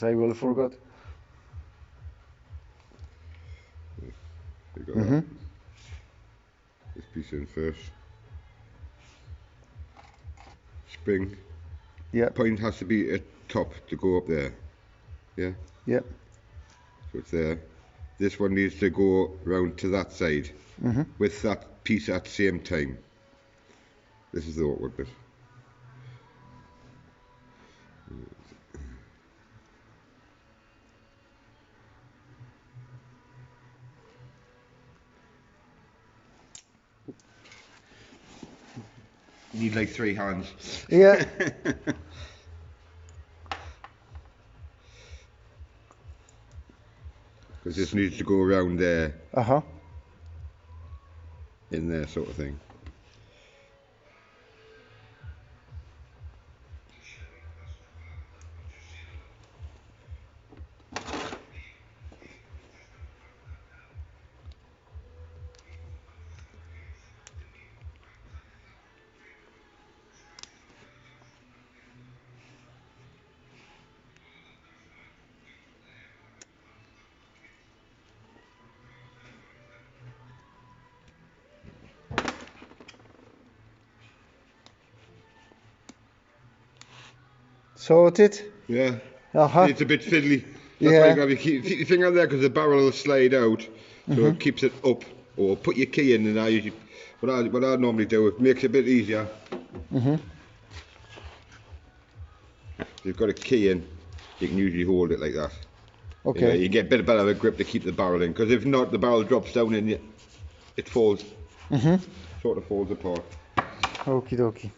I will forgot. You got that. This piece in first. Spring. Yeah. Point has to be at top to go up there. Yeah. Yeah. So it's there. This one needs to go round to that side with that piece at the same time. This is the awkward bit. You need like 3 hands. Yeah. Because this needs to go around there. Uh-huh. In there sort of thing. Sorted? Yeah. Uh-huh. It's a bit fiddly. That's why you got to keep your finger on there because the barrel will slide out, so it keeps it up. Or put your key in, and I usually, what I normally do, it makes it a bit easier. If you've got a key in, you can usually hold it like that. Okay. You get a bit better of a grip to keep the barrel in, because if not, the barrel drops down and it falls. Sort of falls apart. Okie dokie.